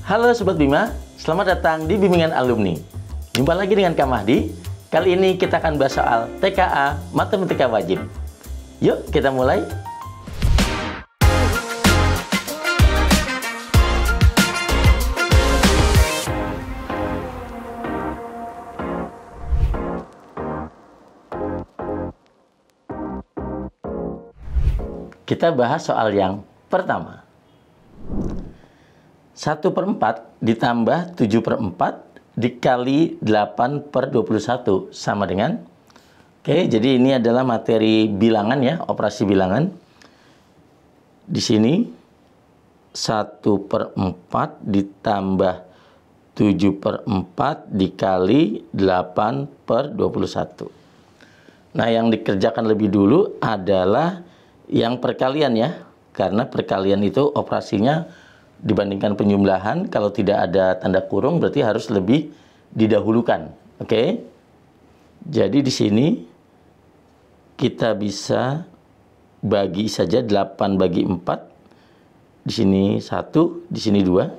Halo Sobat Bima, selamat datang di Bimbingan Alumni. Jumpa lagi dengan Kak Mahdi. Kali ini kita akan bahas soal TKA Matematika Wajib. Yuk kita mulai. Kita bahas soal yang pertama. 1/4 ditambah 7/4 dikali 8/21 sama dengan, oke, jadi ini adalah materi bilangan ya, operasi bilangan. Di sini 1/4 ditambah 7/4 dikali 8/21. Nah, yang dikerjakan lebih dulu adalah yang perkalian ya, karena perkalian itu operasinya dibandingkan penjumlahan, kalau tidak ada tanda kurung berarti harus lebih didahulukan. Oke. Jadi di sini kita bisa bagi saja 8 bagi 4. Di sini 1, di sini 2.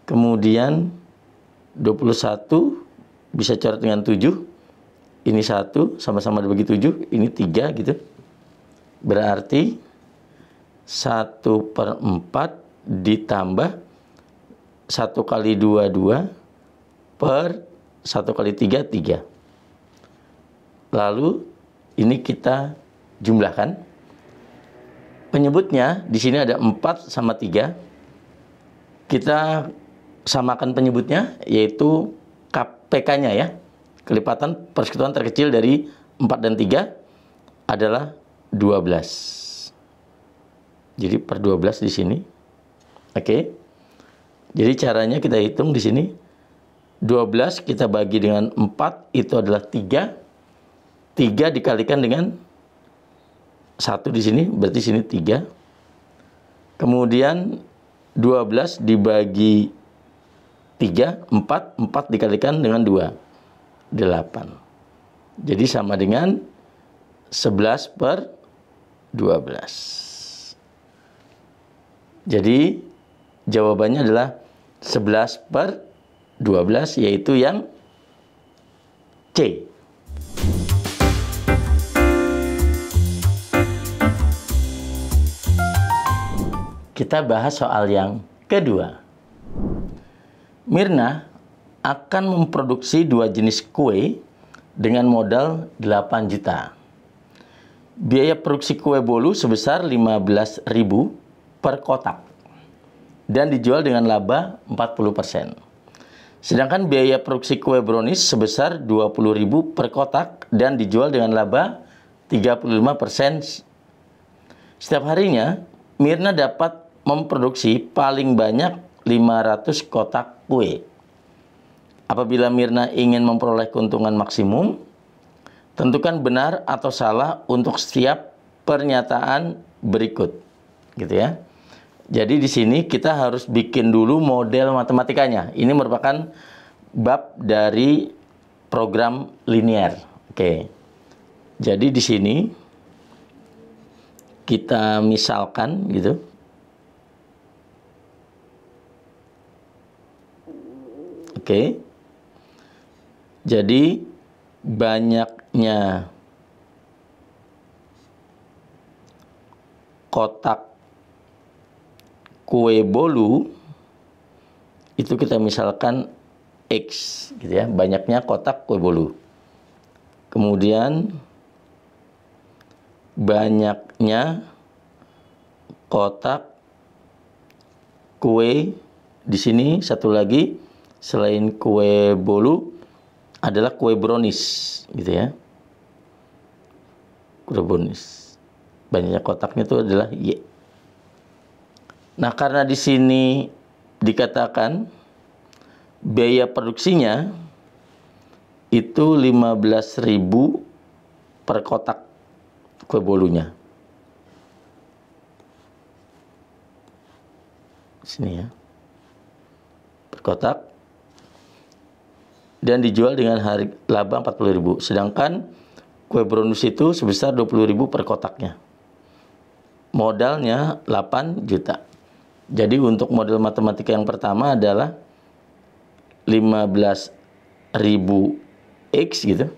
Kemudian 21 bisa coret dengan 7. Ini 1 sama-sama dibagi 7, ini 3 gitu. Berarti 1/4 ditambah 1 kali 2, 2 per 1 kali 3, 3. Lalu ini kita jumlahkan. Penyebutnya di sini ada 4 sama 3. Kita samakan penyebutnya, yaitu KPK-nya ya. Kelipatan persekutuan terkecil dari 4 dan 3 adalah 12. Jadi per 12 di sini. Oke. Jadi caranya kita hitung di sini. 12 kita bagi dengan 4 itu adalah 3. 3 dikalikan dengan 1 di sini, berarti sini 3. Kemudian 12 dibagi 3, 4. 4 dikalikan dengan 2, 8. Jadi sama dengan 11/12. Jadi jawabannya adalah 11/12, yaitu yang C. Kita bahas soal yang kedua. Mirna akan memproduksi 2 jenis kue dengan modal 8 juta. Biaya produksi kue bolu sebesar 15.000 per kotak dan dijual dengan laba 40%. Sedangkan biaya produksi kue brownies sebesar 20.000 per kotak dan dijual dengan laba 35%. Setiap harinya, Mirna dapat memproduksi paling banyak 500 kotak kue. Apabila Mirna ingin memperoleh keuntungan maksimum, tentukan benar atau salah untuk setiap pernyataan berikut. Gitu ya. Jadi di sini kita harus bikin dulu model matematikanya. Ini merupakan bab dari program linear. Oke. Jadi di sini kita misalkan gitu. Oke. Jadi banyaknya kotak kue bolu itu kita misalkan X gitu ya, banyaknya kotak kue bolu. Kemudian banyaknya kotak kue di sini satu lagi selain kue bolu adalah kue brownies gitu ya. Kue brownies. Banyaknya kotaknya itu adalah Y. Nah, karena di sini dikatakan biaya produksinya itu 15.000 per kotak kue bolunya. Sini ya. Per kotak. Dan dijual dengan harga laba 40.000. Sedangkan kue brownies itu sebesar 20.000 per kotaknya. Modalnya 8 juta. Jadi untuk model matematika yang pertama adalah 15.000 X gitu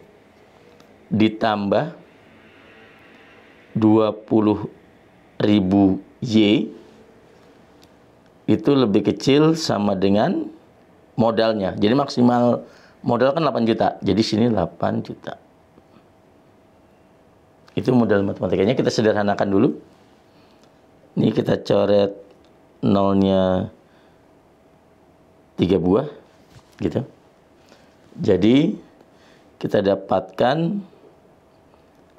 ditambah 20.000 Y itu lebih kecil sama dengan modalnya. Jadi maksimal modal kan 8 juta. Jadi sini 8 juta. Itu modal matematikanya. Kita sederhanakan dulu. Ini kita coret nolnya 3 buah gitu. Jadi kita dapatkan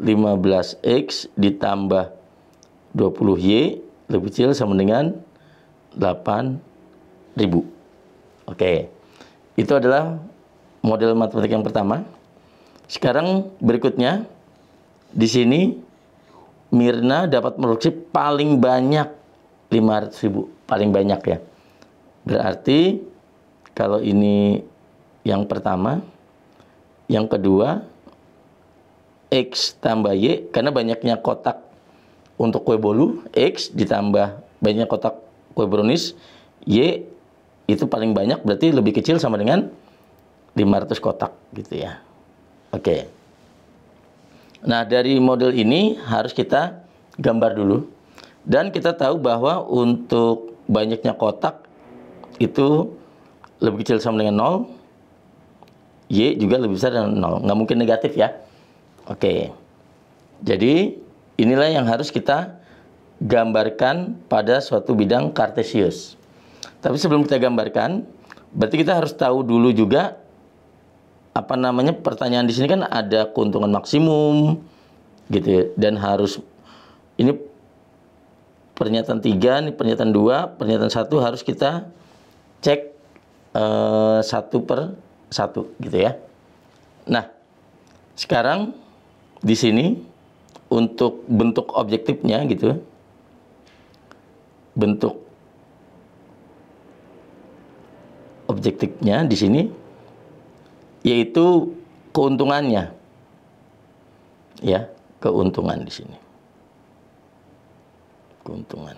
15X ditambah 20Y lebih kecil sama dengan 8.000. Oke. Itu adalah model matematika yang pertama. Sekarang berikutnya di sini Mirna dapat produksi paling banyak 500.000, paling banyak ya. Berarti kalau ini yang pertama, yang kedua X tambah Y, karena banyaknya kotak untuk kue bolu, X ditambah banyak kotak kue brownies, Y itu paling banyak, berarti lebih kecil sama dengan 500 kotak gitu ya. Oke. Nah, dari model ini harus kita gambar dulu. Dan kita tahu bahwa untuk banyaknya kotak itu lebih kecil sama dengan 0. Y juga lebih besar dengan 0. Nggak mungkin negatif ya. Oke. Jadi, inilah yang harus kita gambarkan pada suatu bidang kartesius. Tapi sebelum kita gambarkan, berarti kita harus tahu dulu juga apa namanya, pertanyaan di sini kan ada keuntungan maksimum gitu ya, dan harus ini pernyataan 3, ini pernyataan 2, pernyataan 1 harus kita cek satu per satu gitu ya. Nah, sekarang di sini untuk bentuk objektifnya gitu, bentuk objektifnya di sini yaitu keuntungannya, ya, keuntungan di sini, keuntungan.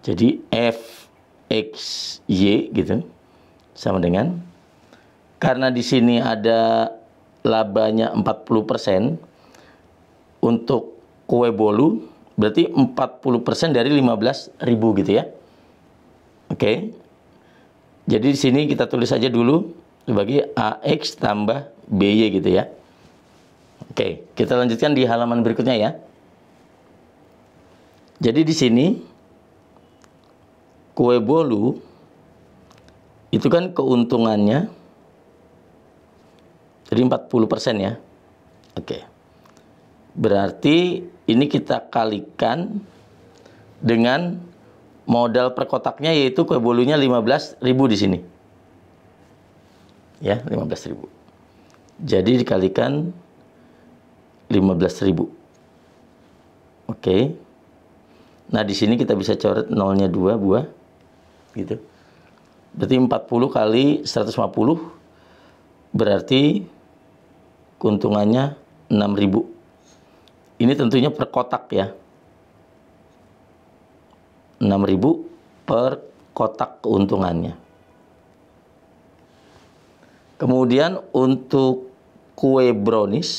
Jadi F X Y gitu sama dengan, karena di sini ada labanya 40% untuk kue bolu, berarti 40% dari 15.000 gitu ya. Oke. Jadi di sini kita tulis saja dulu sebagai AX tambah BY gitu ya. Oke, kita lanjutkan di halaman berikutnya ya. Jadi di sini kue bolu itu kan keuntungannya jadi 40% ya. Oke. Berarti ini kita kalikan dengan modal per kotaknya, yaitu kue bolunya 15.000 di sini. Ya, 15.000. Jadi dikalikan 15.000. Oke. Nah, di sini kita bisa coret nolnya 2 buah gitu. Berarti 40 kali 150 berarti keuntungannya 6.000. Ini tentunya per kotak ya. 6.000 per kotak keuntungannya. Kemudian untuk kue brownies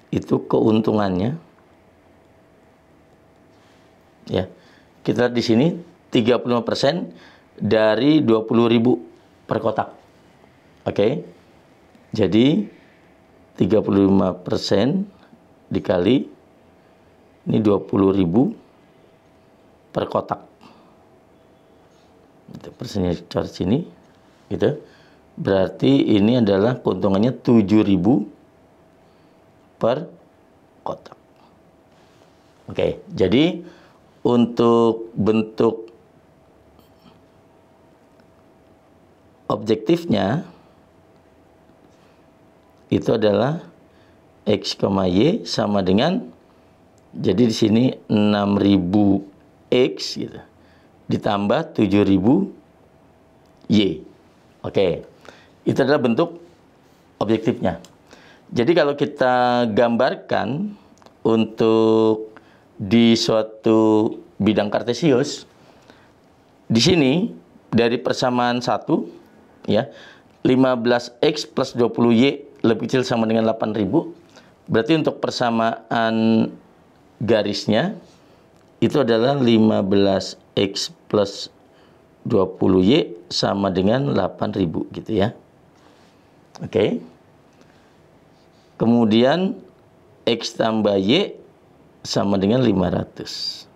itu keuntungannya ya. Kita lihat di sini 35% dari 20.000 per kotak. Oke. Jadi 35% dikali ini 20.000 per kotak. Itu persennya coret sini gitu. Berarti ini adalah keuntungannya 7.000 per kotak. Oke, jadi untuk bentuk objektifnya itu adalah X, Y sama dengan, jadi di sini 6.000 X gitu ditambah 7.000 Y. Oke. Itu adalah bentuk objektifnya. Jadi kalau kita gambarkan untuk di suatu bidang kartesius, di sini dari persamaan 1 ya, 15x plus 20y lebih kecil sama dengan 8.000. Berarti untuk persamaan garisnya itu adalah 15x plus 20y sama dengan 8.000 gitu ya. Oke. Kemudian x tambah y sama dengan 500.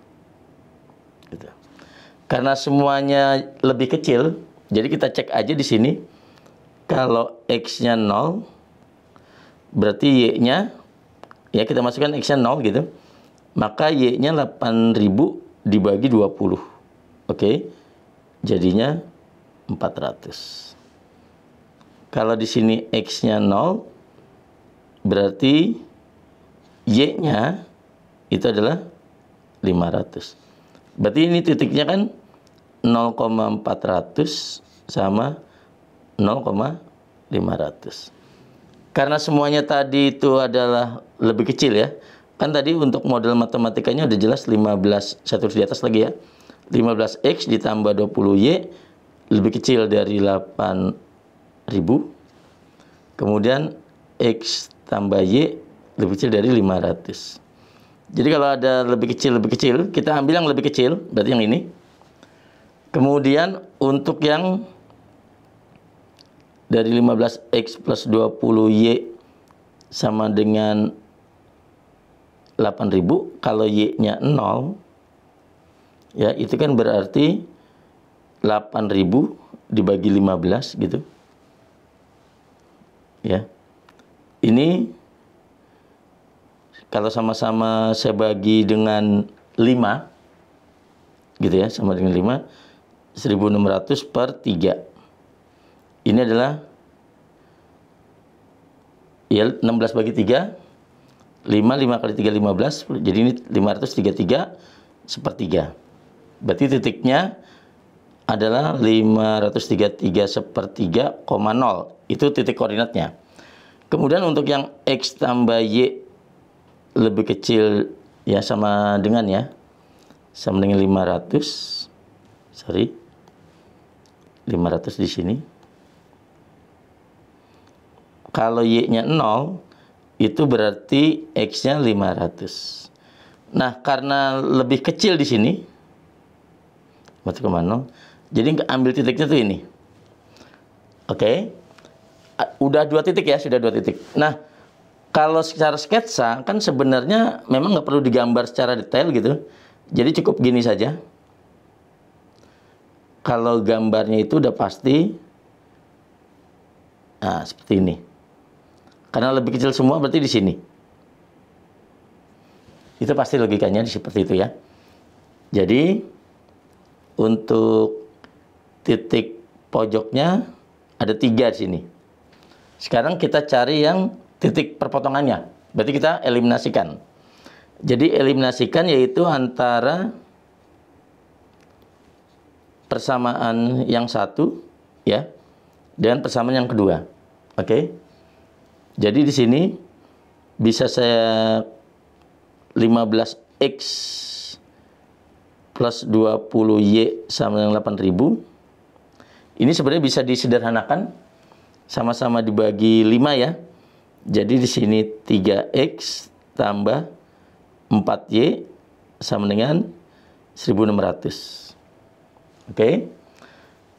Gitu. Karena semuanya lebih kecil, jadi kita cek aja di sini. Kalau x-nya 0, berarti y-nya, ya kita masukkan x-nya 0 gitu. Maka y-nya 8.000 dibagi 20. Oke. Jadinya 400. Kalau di sini x-nya 0, berarti y-nya itu adalah 500. Berarti ini titiknya kan 0,400 sama 0,500. Karena semuanya tadi itu adalah lebih kecil ya. Kan tadi untuk model matematikanya udah jelas 15, satu di atas lagi ya. 15x ditambah 20y lebih kecil dari 8.000. Kemudian x tambah y lebih kecil dari 500. Jadi kalau ada lebih kecil, kita ambil yang lebih kecil, berarti yang ini. Kemudian untuk yang dari 15x plus 20y sama dengan 8.000, kalau y-nya 0, ya itu kan berarti 8.000 dibagi 15 gitu. Ya. Ini kalau sama-sama saya bagi dengan 5 gitu ya, sama dengan 5, 1.600 per 3. Ini adalah ya 16 bagi 3, 5 kali 3 15, jadi ini 533 sepertiga. Berarti titiknya adalah 533 sepertiga, 0. Itu titik koordinatnya. Kemudian untuk yang x tambah y lebih kecil ya, sama dengan 500. 500 di sini. Kalau y-nya 0, itu berarti x-nya 500. Nah, karena lebih kecil di sini, berarti kemana 0. Jadi ambil titiknya tuh ini. Oke. Udah 2 titik ya, sudah 2 titik. Nah, kalau secara sketsa kan sebenarnya memang nggak perlu digambar secara detail gitu. Jadi cukup gini saja. Kalau gambarnya itu udah pasti, nah seperti ini. Karena lebih kecil semua berarti di sini. Itu pasti logikanya seperti itu ya. Jadi untuk titik pojoknya ada 3 di sini. Sekarang kita cari yang titik perpotongannya. Berarti kita eliminasikan. Jadi eliminasikan yaitu antara persamaan yang satu ya dengan persamaan yang kedua. Oke. Jadi di sini bisa saya 15x plus 20y sama dengan 8.000. Ini sebenarnya bisa disederhanakan, sama-sama dibagi 5 ya. Jadi di sini 3x tambah 4y sama dengan 1.600. Oke.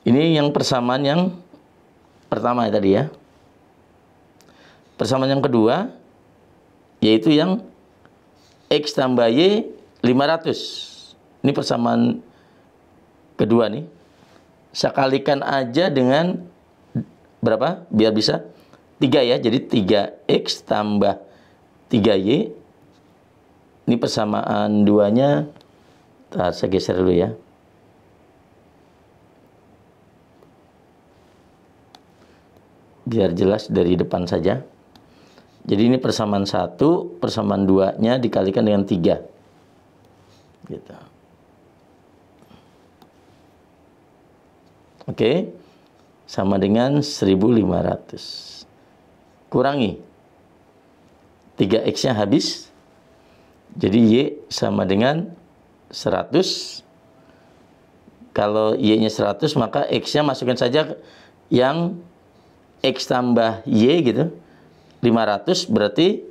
Ini yang persamaan yang pertama tadi ya. Persamaan yang kedua yaitu yang x tambah y 500. Ini persamaan kedua nih. Saya kalikan aja dengan berapa? Biar bisa 3 ya. Jadi 3x tambah 3y. Ini persamaan duanya. Saya geser dulu ya. Biar jelas dari depan saja. Jadi ini persamaan 1, persamaan 2-nya dikalikan dengan 3. Gitu. Oke. Sama dengan 1.500. Kurangi. 3x-nya habis. Jadi Y sama dengan 100. Kalau Y-nya 100, maka X-nya masukkan saja yang X tambah Y gitu. 500 berarti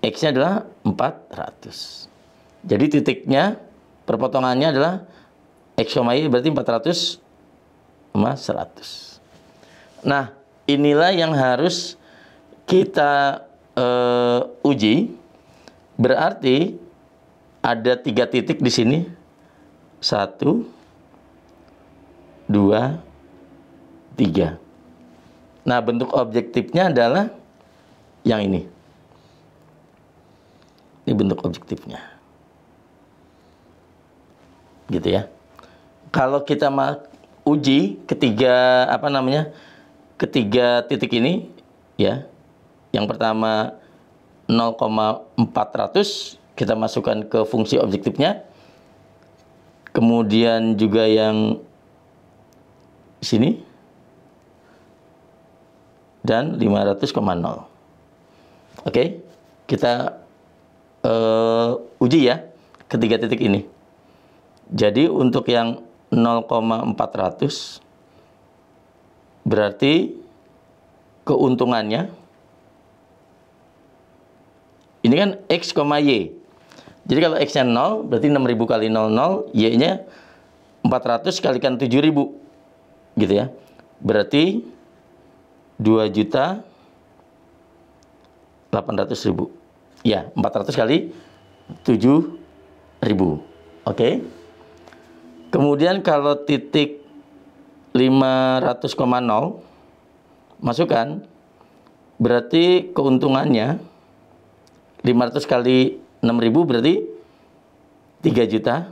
X-nya adalah 400. Jadi titiknya, perpotongannya adalah X, Y berarti 400 sama 100. Nah, inilah yang harus kita uji. Berarti ada 3 titik di sini. 1, 2, 3. Nah, bentuk objektifnya adalah yang ini. Ini bentuk objektifnya. Gitu ya. Kalau kita uji ketiga titik ini ya. Yang pertama 0,400 kita masukkan ke fungsi objektifnya. Kemudian juga yang sini dan 500,0. Oke, kita uji ya ketiga titik ini. Jadi untuk yang 0,400 berarti keuntungannya ini kan X, Y. Jadi kalau X-nya 0 berarti 6.000 kali 00, Y-nya 400 kalikan 7.000 gitu ya. Berarti 2.800.000. Ya, 400 kali 7.000. Oke. Kemudian kalau titik 500,0 masukkan, berarti keuntungannya 500 kali 6.000 berarti 3 juta.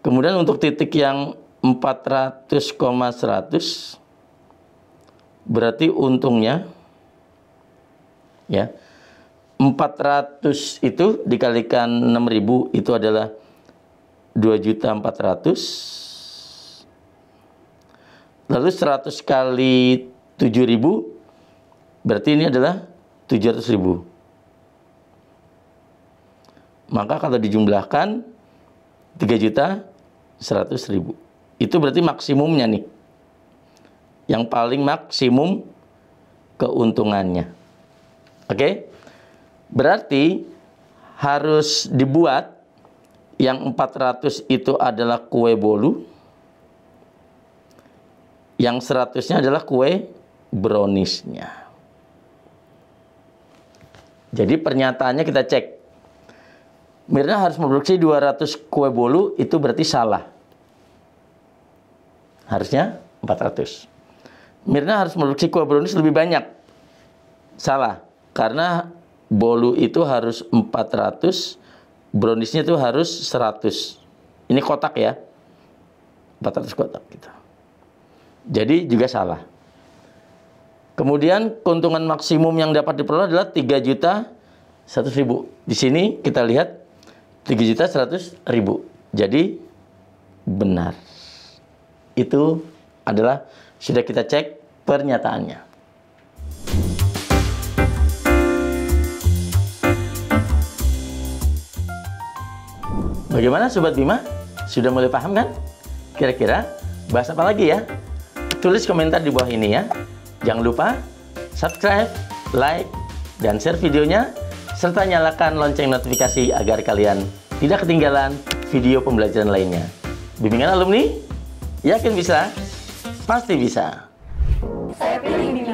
Kemudian untuk titik yang 400,100 berarti untungnya ya 400 itu dikalikan 6.000 itu adalah 2.400.000. Lalu 100 kali 7.000 berarti ini adalah 700.000. Maka kalau dijumlahkan 3.100.000. Itu berarti maksimumnya nih. Yang paling maksimum keuntungannya. Oke? Berarti harus dibuat yang 400 itu adalah kue bolu. Yang 100-nya adalah kue brownies-nya. Jadi pernyataannya kita cek. Mirna harus memproduksi 200 kue bolu, itu berarti salah. Harusnya 400. Mirna harus memproduksi kue brownies lebih banyak. Salah. Karena bolu itu harus 400, browniesnya itu harus 100. Ini kotak ya. 400 kotak kita. Jadi juga salah. Kemudian keuntungan maksimum yang dapat diperoleh adalah 3.100.000. Di sini kita lihat 3.100.000. Jadi benar. Itu adalah sudah kita cek pernyataannya. Bagaimana Sobat Bima? Sudah mulai paham kan? Kira-kira bahas apa lagi ya? Tulis komentar di bawah ini ya. Jangan lupa subscribe, like, dan share videonya, serta nyalakan lonceng notifikasi agar kalian tidak ketinggalan video pembelajaran lainnya. Bimbingan alumni, yakin bisa, pasti bisa. Saya pilih bimbingan